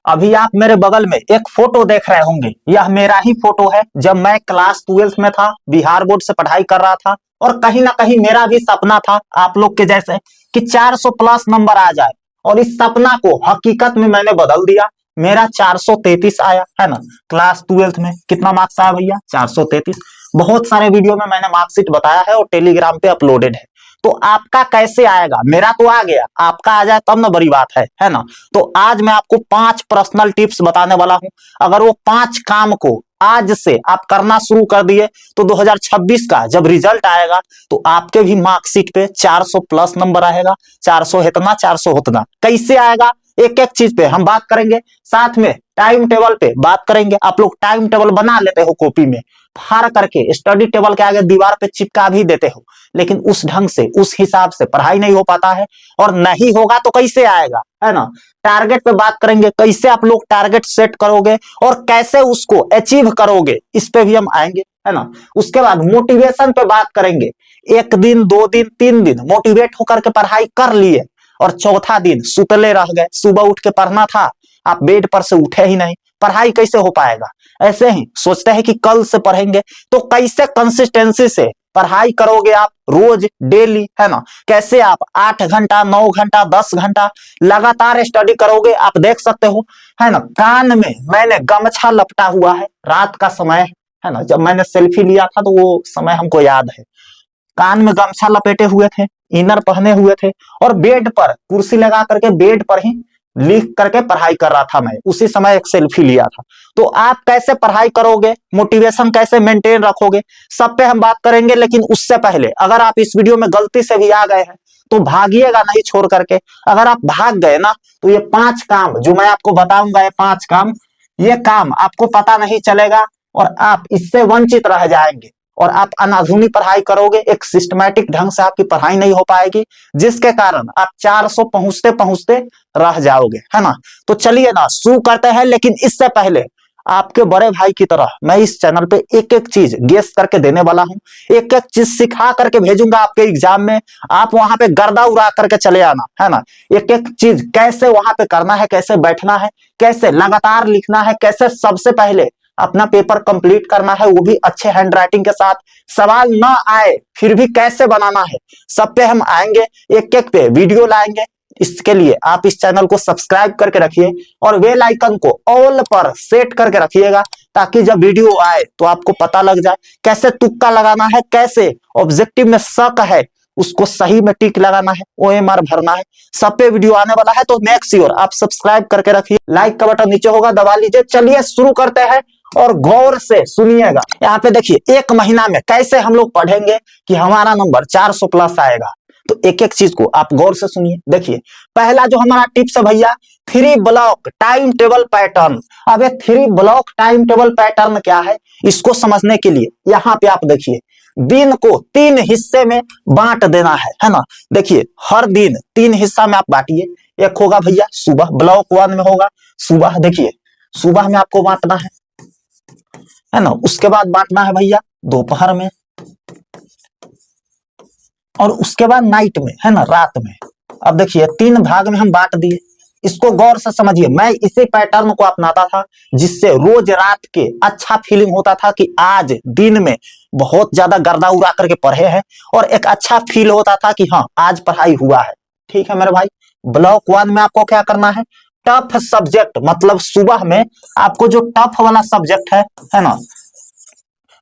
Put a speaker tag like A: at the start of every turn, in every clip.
A: अभी आप मेरे बगल में एक फोटो देख रहे होंगे, यह मेरा ही फोटो है जब मैं क्लास 12th में था, बिहार बोर्ड से पढ़ाई कर रहा था। और कहीं ना कहीं मेरा भी सपना था आप लोग के जैसे कि 400 प्लस नंबर आ जाए, और इस सपना को हकीकत में मैंने बदल दिया। मेरा 433 आया है ना। क्लास 12th में कितना मार्क्स आया भैया? 433। बहुत सारे वीडियो में मैंने मार्कशीट बताया है और टेलीग्राम पे अपलोडेड है। तो आपका कैसे आएगा? मेरा तो आ गया, आपका आ जाए तब ना बड़ी बात है ना। तो आज मैं आपको 5 पर्सनल टिप्स बताने वाला हूं। अगर वो 5 काम को आज से आप करना शुरू कर दिए तो 2026 का जब रिजल्ट आएगा तो आपके भी मार्कशीट पे 400 प्लस नंबर आएगा। 400 इतना, 400 उतना। कैसे आएगा एक एक चीज पे हम बात करेंगे, साथ में टाइम टेबल पे बात करेंगे। आप लोग टाइम टेबल बना लेते हो कॉपी में, फाड़ करके स्टडी टेबल के आगे दीवार पे चिपका भी देते हो, लेकिन उस ढंग से उस हिसाब से पढ़ाई नहीं हो पाता है। और नहीं होगा तो कैसे आएगा, है ना। टारगेट पे बात करेंगे, कैसे आप लोग टारगेट सेट करोगे और कैसे उसको अचीव करोगे, इस पे भी हम आएंगे, है ना। उसके बाद मोटिवेशन पे बात करेंगे। 1 दिन 2 दिन 3 दिन मोटिवेट होकर के पढ़ाई कर लिए और चौथा दिन सुतले रह गए। सुबह उठ के पढ़ना था, आप बेड पर से उठे ही नहीं, पढ़ाई कैसे हो पाएगा। ऐसे ही सोचते हैं कि कल से पढ़ेंगे, तो कैसे कंसिस्टेंसी से पढ़ाई करोगे आप रोज डेली, है ना। कैसे आप 8 घंटा 9 घंटा 10 घंटा लगातार स्टडी करोगे, आप देख सकते हो, है ना। कान में मैंने गमछा लपटा हुआ है, रात का समय है ना, जब मैंने सेल्फी लिया था तो वो समय हमको याद है। कान में गमछा लपेटे हुए थे, इनर पहने हुए थे, और बेड पर कुर्सी लगा करके बेड पर ही लिख करके पढ़ाई कर रहा था मैं। उसी समय एक सेल्फी लिया था। तो आप कैसे पढ़ाई करोगे, मोटिवेशन कैसे मेंटेन रखोगे, सब पे हम बात करेंगे। लेकिन उससे पहले अगर आप इस वीडियो में गलती से भी आ गए हैं तो भागिएगा नहीं छोड़ करके। अगर आप भाग गए ना तो ये 5 काम जो मैं आपको बताऊंगा, ये 5 काम, ये काम आपको पता नहीं चलेगा और आप इससे वंचित रह जाएंगे और आप अनाधुनी पढ़ाई करोगे। एक सिस्टमैटिक ढंग से आपकी पढ़ाई नहीं हो पाएगी, जिसके कारण आप 400 पहुंचते पहुंचते रह जाओगे, है ना। तो चलिए ना शुरू करते हैं। लेकिन इससे पहले आपके बड़े भाई की तरह मैं इस चैनल पे एक एक चीज गेस करके देने वाला हूं, एक एक चीज सिखा करके भेजूंगा आपके एग्जाम में। आप वहां पे गर्दा उड़ा करके चले आना, है ना। एक एक चीज कैसे वहां पे करना है, कैसे बैठना है, कैसे लगातार लिखना है, कैसे सबसे पहले अपना पेपर कंप्लीट करना है, वो भी अच्छे हैंडराइटिंग के साथ। सवाल ना आए फिर भी कैसे बनाना है, सब पे हम आएंगे, एक एक पे वीडियो लाएंगे। इसके लिए आप इस चैनल को सब्सक्राइब करके रखिए और बेल आइकन को ऑल पर सेट करके रखिएगा, ताकि जब वीडियो आए तो आपको पता लग जाए कैसे तुक्का लगाना है, कैसे ऑब्जेक्टिव में शक है उसको सही में टिक लगाना है, OMR भरना है। सब पे वीडियो आने वाला है, तो मेक श्योर आप सब्सक्राइब करके रखिए। लाइक का बटन नीचे होगा, दबा लीजिए। चलिए शुरू करते हैं और गौर से सुनिएगा। यहाँ पे देखिए 1 महीना में कैसे हम लोग पढ़ेंगे कि हमारा नंबर 400 प्लस आएगा। तो एक एक चीज को आप गौर से सुनिए। देखिए पहला जो हमारा टिप्स है भैया, 3 ब्लॉक टाइम टेबल पैटर्न। अब ये 3 ब्लॉक टाइम टेबल पैटर्न क्या है, इसको समझने के लिए यहाँ पे आप देखिए, दिन को 3 हिस्से में बांट देना है ना। देखिए हर दिन 3 हिस्सा में आप बांटिए। एक होगा भैया सुबह, ब्लॉक 1 में होगा सुबह। देखिए सुबह में आपको बांटना है ना। उसके बाद बांटना है भैया दोपहर में, और उसके बाद नाइट में, है ना, रात में। अब देखिए 3 भाग में हम बांट दिए। इसको गौर से समझिए। मैं इसी पैटर्न को अपनाता था, जिससे रोज रात के अच्छा फीलिंग होता था कि आज दिन में बहुत ज्यादा गर्दा उड़ा करके पढ़े हैं, और एक अच्छा फील होता था कि हाँ आज पढ़ाई हुआ है। ठीक है मेरे भाई। ब्लॉक 1 में आपको क्या करना है, टफ सब्जेक्ट, मतलब सुबह में आपको जो टफ वाला सब्जेक्ट है ना,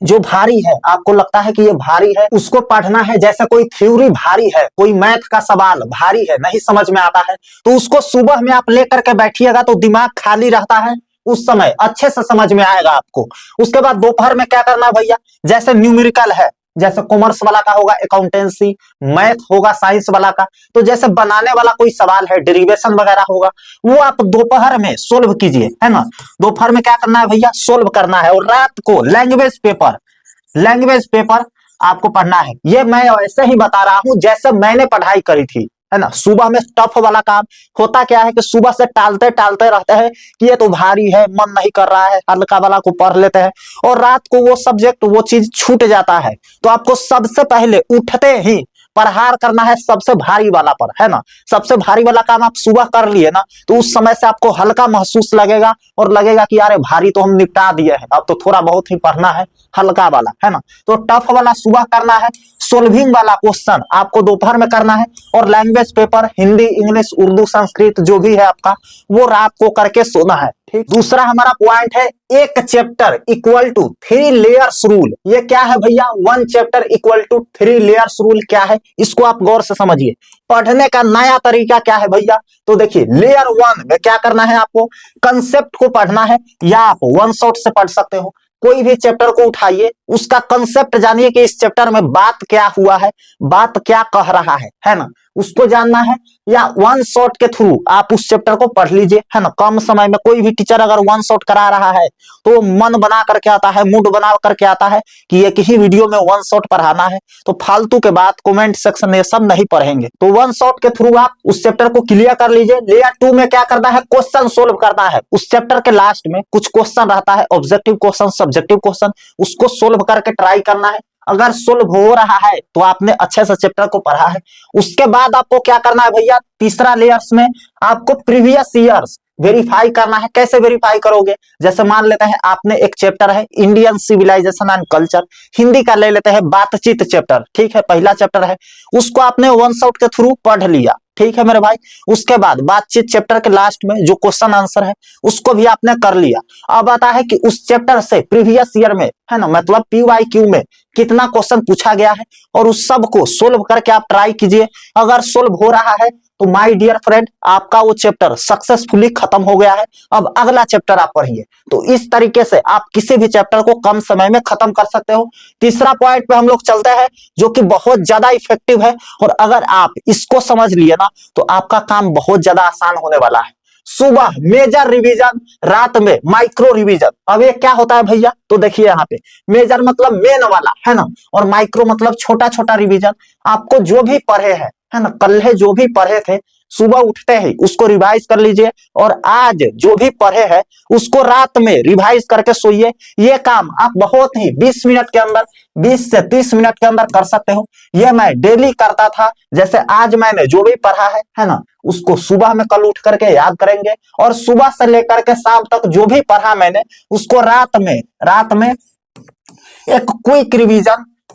A: जो भारी है, आपको लगता है कि ये भारी है, उसको पढ़ना है। जैसे कोई थ्योरी भारी है, कोई मैथ का सवाल भारी है, नहीं समझ में आता है, तो उसको सुबह में आप लेकर के बैठिएगा तो दिमाग खाली रहता है, उस समय अच्छे से समझ में आएगा आपको। उसके बाद दोपहर में क्या करना है भैया, जैसे न्यूमेरिकल है, जैसे कॉमर्स वाला का होगा अकाउंटेंसी, मैथ होगा साइंस वाला का, तो जैसे बनाने वाला कोई सवाल है, डेरिवेशन वगैरह होगा, वो आप दोपहर में सोल्व कीजिए, है ना। दोपहर में क्या करना है भैया, सोल्व करना है। और रात को लैंग्वेज पेपर आपको पढ़ना है। ये मैं ऐसे ही बता रहा हूं जैसे मैंने पढ़ाई करी थी, है ना। सुबह में टफ वाला काम होता क्या है कि सुबह से टालते टालते रहते हैं कि ये तो भारी है, मन नहीं कर रहा है, हल्का वाला को पढ़ लेते हैं, और रात को वो सब्जेक्ट वो चीज छूट जाता है। तो आपको सबसे पहले उठते ही प्रहार करना है सबसे भारी वाला पर, है ना। सबसे भारी वाला काम आप सुबह कर लिए ना, तो उस समय से आपको हल्का महसूस लगेगा और लगेगा कि यार भारी तो हम निपटा दिए हैं, अब तो थोड़ा बहुत ही पढ़ना है, हल्का वाला, है ना। तो टफ वाला सुबह करना है, सोल्विंग वाला क्वेश्चन आपको दोपहर में करना है, और language paper Hindi, English, Urdu, Sanskrit जो भी है आपका, वो रात को करके सोना है, ठीक। दूसरा हमारा पॉइंट है एक chapter equal to 3 layers rule. ये क्या है भैया? 1 chapter equal to 3 layers rule क्या है, इसको आप गौर से समझिए। पढ़ने का नया तरीका क्या है भैया? तो देखिए, लेयर 1 में क्या करना है, आपको कंसेप्ट को पढ़ना है, या आप वन शॉट से पढ़ सकते हो। कोई भी चैप्टर को उठाइए, उसका कंसेप्ट जानिए कि इस चैप्टर में बात क्या हुआ है, बात क्या कह रहा है ना, उसको जानना है। या वन शॉट के थ्रू आप उस चैप्टर को पढ़ लीजिए, है ना। कम समय में कोई भी टीचर अगर वन शॉट करा रहा है तो मन बना करके आता है, मूड बना करके आता है कि एक ही वीडियो में वन शॉट पढ़ाना है, तो फालतू के बाद कमेंट सेक्शन में सब नहीं पढ़ेंगे। तो वन शॉट के थ्रू आप उस चैप्टर को क्लियर कर लीजिए। लेयर 2 में क्या करना है, क्वेश्चन सोल्व करना है। उस चैप्टर के लास्ट में कुछ क्वेश्चन रहता है, ऑब्जेक्टिव क्वेश्चन, सब्जेक्टिव क्वेश्चन, उसको सोल्व करके ट्राई करना है। अगर सोल्व हो रहा है तो आपने अच्छे से चैप्टर को पढ़ा है। उसके बाद आपको क्या करना है भैया, तीसरा लेयर्स में आपको प्रीवियस ईयर्स वेरीफाई करना है। कैसे वेरीफाई करोगे? जैसे मान लेते हैं आपने एक चैप्टर है Indian civilization and culture, Hindi का ले लेते हैं बातचीत चैप्टर, ठीक है, पहला चैप्टर है, उसको आपने वन शॉट के थ्रू पढ़ लिया, ठीक है मेरे भाई। उसके बाद बातचीत चैप्टर के लास्ट में जो क्वेश्चन आंसर है उसको भी आपने कर लिया। अब आता है कि उस चैप्टर से प्रीवियस ईयर में, है ना, मतलब PYQ में कितना क्वेश्चन पूछा गया है, और उस सब को सोल्व करके आप ट्राई कीजिए। अगर सोल्व हो रहा है तो माय डियर फ्रेंड, आपका वो चैप्टर सक्सेसफुली खत्म हो गया है। अब अगला चैप्टर आप पढ़िए। तो इस तरीके से आप किसी भी चैप्टर को कम समय में खत्म कर सकते हो। तीसरा पॉइंट पे हम लोग चलते हैं, जो कि बहुत ज्यादा इफेक्टिव है, और अगर आप इसको समझ लिए ना तो आपका काम बहुत ज्यादा आसान होने वाला है। सुबह मेजर रिवीजन, रात में माइक्रो रिवीजन। अब ये क्या होता है भैया? तो देखिए यहाँ पे मेजर मतलब मेन वाला, है ना, और माइक्रो मतलब छोटा छोटा रिवीजन। आपको जो भी पढ़े है ना, कल जो भी पढ़े थे, सुबह उठते ही उसको रिवाइज कर लीजिए, और आज जो भी पढ़े हैं उसको रात में रिवाइज करके सोइए। ये काम आप बहुत ही 20 मिनट के अंदर, 20 से 30 मिनट के अंदर कर सकते हो। ये मैं डेली करता था। जैसे आज मैंने जो भी पढ़ा है ना, उसको सुबह में कल उठ करके याद करेंगे, और सुबह से लेकर के शाम तक जो भी पढ़ा मैंने उसको रात में एक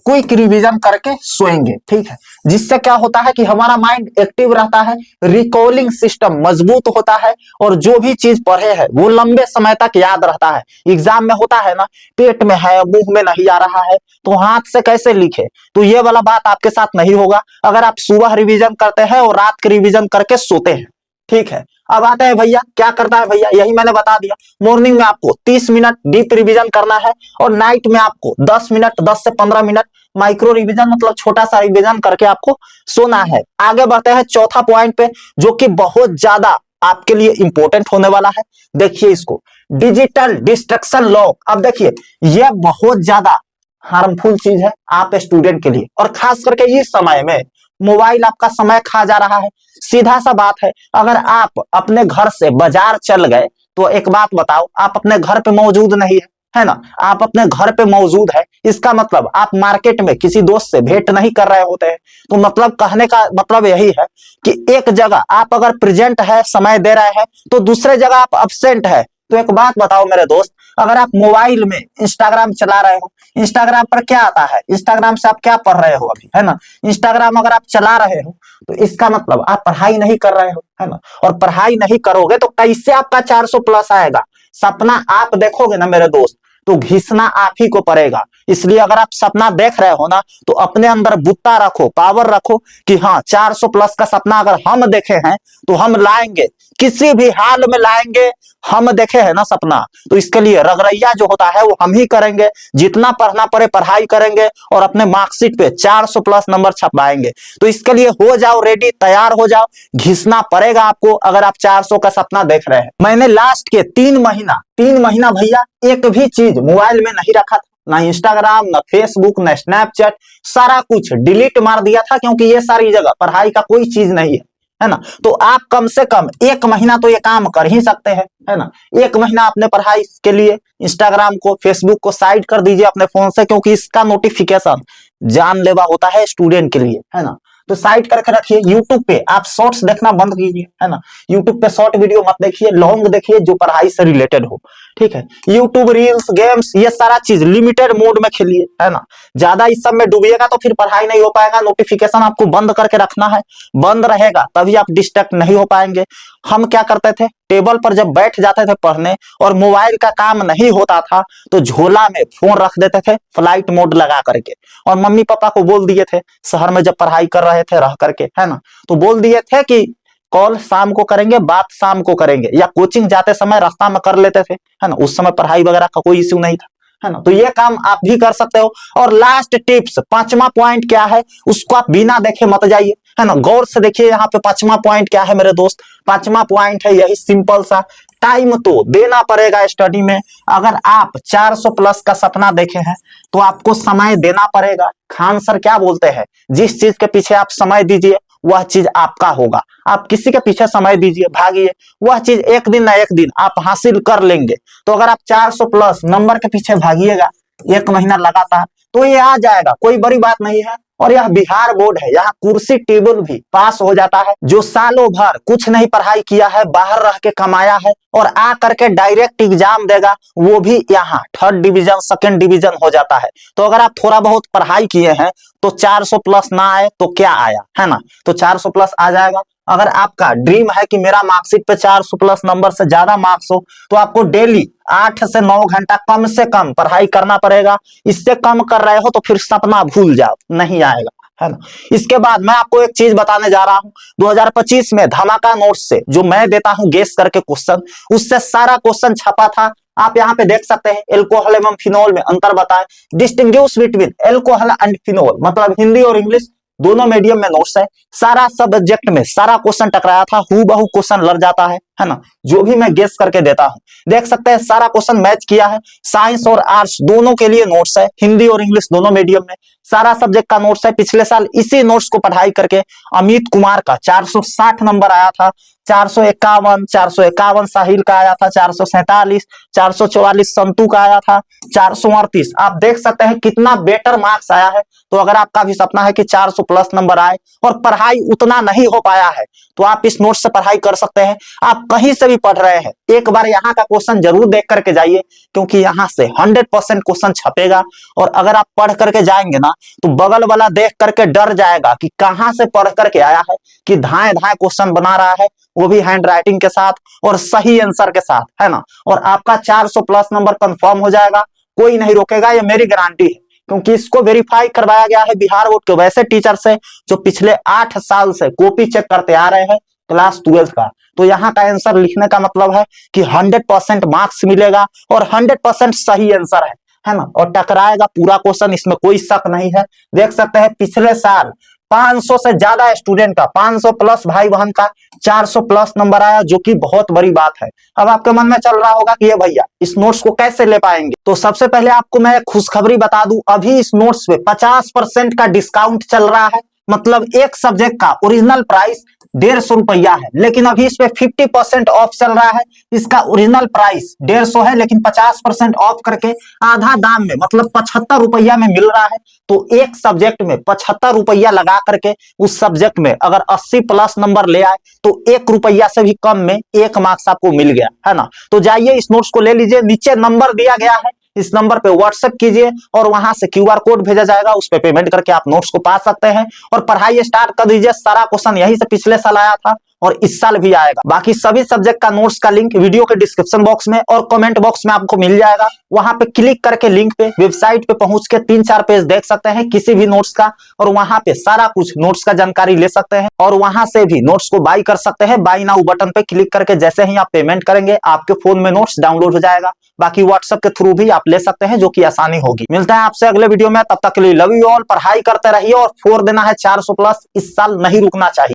A: क्विक रिवीजन करके सोएंगे, ठीक है। जिससे क्या होता है कि हमारा माइंड एक्टिव रहता है, रिकॉलिंग सिस्टम मजबूत होता है, और जो भी चीज पढ़े है वो लंबे समय तक याद रहता है। एग्जाम में होता है ना, पेट में है, मुंह में नहीं आ रहा है, तो हाथ से कैसे लिखे? तो ये वाला बात आपके साथ नहीं होगा अगर आप सुबह रिवीजन करते हैं और रात के रिवीजन करके सोते हैं, ठीक है। अब आता है भैया, क्या करता है भैया, यही मैंने बता दिया। मॉर्निंग में आपको 30 मिनट डीप रिवीजन करना है, और नाइट में आपको 10 मिनट, 10 से 15 मिनट माइक्रो रिवीजन, मतलब छोटा सा रिवीजन करके आपको सोना है। आगे बढ़ते हैं चौथा पॉइंट पे, जो कि बहुत ज्यादा आपके लिए इंपॉर्टेंट होने वाला है। देखिए इसको, डिजिटल डिस्ट्रक्शन लॉक। अब देखिए, यह बहुत ज्यादा हार्मफुल चीज है आप स्टूडेंट के लिए, और खास करके इस समय में मोबाइल आपका समय खा जा रहा है। सीधा सा बात है, अगर आप अपने घर से बाजार चल गए, तो एक बात बताओ, आप अपने घर पे मौजूद नहीं है ना, आप अपने घर पे मौजूद है, इसका मतलब आप मार्केट में किसी दोस्त से भेंट नहीं कर रहे होते हैं। तो मतलब कहने का मतलब यही है कि एक जगह आप अगर प्रेजेंट है, समय दे रहे हैं, तो दूसरे जगह आप अब्सेंट है। तो एक बात बताओ मेरे दोस्त, अगर आप मोबाइल में इंस्टाग्राम चला रहे हो, इंस्टाग्राम पर क्या आता है, इंस्टाग्राम से आप क्या पढ़ रहे हो अभी, है ना, इंस्टाग्राम अगर आप चला रहे हो तो इसका मतलब आप पढ़ाई नहीं कर रहे हो, है ना। और पढ़ाई नहीं करोगे तो कैसे आपका 400 प्लस आएगा? सपना आप देखोगे ना मेरे दोस्त, तो घिसना आप ही को पड़ेगा। इसलिए अगर आप सपना देख रहे हो ना, तो अपने अंदर बुत्ता रखो, पावर रखो कि हाँ, 400 प्लस का सपना अगर हम देखे हैं तो हम लाएंगे, किसी भी हाल में लाएंगे। हम देखे हैं ना सपना, तो इसके लिए रगरैया जो होता है वो हम ही करेंगे। जितना पढ़ना पड़े पढ़ाई करेंगे, और अपने मार्कशीट पे 400 प्लस नंबर छपवाएंगे। तो इसके लिए हो जाओ रेडी, तैयार हो जाओ, घिसना पड़ेगा आपको अगर आप 400 का सपना देख रहे हैं। मैंने लास्ट के 3 महीना भैया एक भी चीज मोबाइल में नहीं रखा था, ना इंस्टाग्राम, ना फेसबुक, ना स्नैपचैट, सारा कुछ डिलीट मार दिया था, क्योंकि ये सारी जगह पढ़ाई का कोई चीज नहीं है ना। तो आप कम से कम 1 महीना तो ये काम कर ही सकते हैं, है ना। 1 महीना अपने पढ़ाई के लिए इंस्टाग्राम को, फेसबुक को साइड कर दीजिए अपने फोन से, क्योंकि इसका नोटिफिकेशन जानलेवा होता है स्टूडेंट के लिए, है ना। तो साइड करके रखिए। यूट्यूब पे आप शॉर्ट्स देखना बंद कीजिए, है ना। यूट्यूब पे शॉर्ट वीडियो मत देखिए, लॉन्ग देखिए जो पढ़ाई से रिलेटेड हो, ठीक है। यूट्यूब रील्स, गेम्स, ये सारा चीज लिमिटेड मोड में खेलिए, है ना। ज्यादा इस सब में डूबिएगा तो फिर पढ़ाई नहीं हो पाएगा। नोटिफिकेशन आपको बंद करके रखना है, बंद रहेगा तभी आप डिस्ट्रैक्ट नहीं हो पाएंगे। हम क्या करते थे, टेबल पर जब बैठ जाते थे पढ़ने और मोबाइल का काम नहीं होता था तो झोला में फोन रख देते थे फ्लाइट मोड लगा करके, और मम्मी पापा को बोल दिए थे, शहर में जब पढ़ाई कर रहे थे रह करके, है ना, तो बोल दिए थे कि कॉल शाम को करेंगे, बात शाम को करेंगे, या कोचिंग जाते समय रास्ता में कर लेते थे, है ना। उस समय पढ़ाई वगैरह का कोई इश्यू नहीं था, है ना। तो ये काम आप भी कर सकते हो। और लास्ट टिप्स, पांचवा पॉइंट क्या है, उसको आप बिना देखे मत जाइए, है ना। गौर से देखिए यहाँ पे पांचवा पॉइंट क्या है मेरे दोस्त। पांचवा पॉइंट है यही सिंपल सा, टाइम तो देना पड़ेगा स्टडी में। अगर आप 400 प्लस का सपना देखे हैं तो आपको समय देना पड़ेगा। खान सर क्या बोलते हैं, जिस चीज के पीछे आप समय दीजिए वह चीज आपका होगा। आप किसी के पीछे समय दीजिए, भागिए, वह चीज एक दिन ना एक दिन आप हासिल कर लेंगे। तो अगर आप 400 प्लस नंबर के पीछे भागिएगा 1 महीना लगातार तो ये आ जाएगा, कोई बड़ी बात नहीं है। और यह बिहार बोर्ड है, यहाँ कुर्सी टेबल भी पास हो जाता है। जो सालों भर कुछ नहीं पढ़ाई किया है, बाहर रह के कमाया है और आ करके डायरेक्ट एग्जाम देगा, वो भी यहाँ 3rd डिवीजन 2nd डिवीजन हो जाता है। तो अगर आप थोड़ा बहुत पढ़ाई किए हैं तो 400 प्लस ना आए तो क्या आया, है ना। तो 400 प्लस आ जाएगा। अगर आपका ड्रीम है कि मेरा मार्कशीट पे 400 प्लस नंबर से ज्यादा मार्क्स हो तो आपको डेली 8 से 9 घंटा कम से कम पढ़ाई करना पड़ेगा। इससे कम कर रहे हो तो फिर सपना भूल जाओ, नहीं आएगा, है ना। इसके बाद मैं आपको एक चीज बताने जा रहा हूं। 2025 में धमाका नोट्स से जो मैं देता हूं गेस करके क्वेश्चन, उससे सारा क्वेश्चन छपा था। आप यहाँ पे देख सकते हैं, एल्कोहल एवं फिनोल में अंतर बताएं, distinguish between alcohol and phenol, मतलब हिंदी और इंग्लिश दोनों मीडियम में नोट्स है। सारा सब्जेक्ट में सारा क्वेश्चन टकराया था, हूबहू क्वेश्चन लड़ जाता है ना। जो भी मैं गेस करके देता हूं, देख सकते हैं सारा क्वेश्चन मैच किया है। साइंस और आर्ट्स दोनों के लिए नोट्स है, हिंदी और इंग्लिश दोनों मीडियम में सारा सब्जेक्ट का नोट्स है। पिछले साल इसी नोट्स को पढ़ाई करके अमित कुमार का 460 नंबर आया था, 451 साहिल का आया था, 447, 444 संतू का आया था, 438। आप देख सकते हैं कितना बेटर मार्क्स आया है। तो अगर आपका भी सपना है कि 400 प्लस नंबर आए और पढ़ाई उतना नहीं हो पाया है तो आप इस नोट से पढ़ाई कर सकते हैं। आप कहीं से भी पढ़ रहे हैं, एक बार यहाँ का क्वेश्चन जरूर देख करके जाइए, क्योंकि यहाँ से 100% क्वेश्चन छपेगा। और अगर आप पढ़ करके जाएंगे ना तो बगल वाला देख करके डर जाएगा कि कहां से पढ़ करके आया है, कि धाए धाए क्वेश्चन बना रहा है, वो भी हैंड राइटिंग के साथ और सही आंसर के साथ, है ना। और आपका 400 प्लस नंबर कंफर्म हो जाएगा, कोई नहीं रोकेगा, ये मेरी गारंटी है। क्योंकि इसको वेरीफाई करवाया गया है बिहार बोर्ड के वैसे टीचर से जो पिछले 8 साल से कॉपी चेक करते आ रहे हैं क्लास 12 का। तो यहाँ का आंसर लिखने का मतलब है कि 100% मार्क्स मिलेगा और 100% सही आंसर है ना। और टकराएगा पूरा क्वेश्चन, इसमें कोई शक नहीं है। देख सकते हैं पिछले साल 500 से ज्यादा स्टूडेंट का, 500 प्लस भाई बहन का 400 प्लस नंबर आया, जो कि बहुत बड़ी बात है। अब आपके मन में चल रहा होगा कि ये भैया इस नोट्स को कैसे ले पाएंगे। तो सबसे पहले आपको मैं खुशखबरी बता दूं, अभी इस नोट्स पे 50% का डिस्काउंट चल रहा है। मतलब एक सब्जेक्ट का ओरिजिनल प्राइस 150 रुपया है, लेकिन अभी इस पे 50% ऑफ चल रहा है। इसका ओरिजिनल प्राइस 150 है, लेकिन 50% ऑफ करके आधा दाम में, मतलब 75 रुपया में मिल रहा है। तो एक सब्जेक्ट में 75 रुपया लगा करके उस सब्जेक्ट में अगर 80 प्लस नंबर ले आए तो 1 रुपया से भी कम में 1 मार्क्स आपको मिल गया, है ना। तो जाइए इस नोट्स को ले लीजिए, नीचे नंबर दिया गया है, इस नंबर पे व्हाट्सएप कीजिए और वहां से क्यूआर कोड भेजा जाएगा, उस पे पेमेंट करके आप नोट्स को पा सकते हैं और पढ़ाई स्टार्ट कर दीजिए। सारा क्वेश्चन यहीं से पिछले साल आया था और इस साल भी आएगा। बाकी सभी सब्जेक्ट का नोट्स का लिंक वीडियो के डिस्क्रिप्शन बॉक्स में और कमेंट बॉक्स में आपको मिल जाएगा। वहां पे क्लिक करके लिंक पे वेबसाइट पे पहुंच के 3-4 पेज देख सकते हैं किसी भी नोट्स का, और वहां पे सारा कुछ नोट्स का जानकारी ले सकते हैं और वहां से भी नोट्स को बाई कर सकते हैं। बाई नाउ बटन पे क्लिक करके जैसे ही आप पेमेंट करेंगे आपके फोन में नोट्स डाउनलोड हो जाएगा। बाकी व्हाट्सएप के थ्रू भी आप ले सकते हैं, जो कि आसानी होगी। मिलता है आपसे अगले वीडियो में, तब तक के लिए लव यू ऑल। पढ़ाई करते रहिए और 4 देना है 400 प्लस, इस साल नहीं रुकना चाहिए।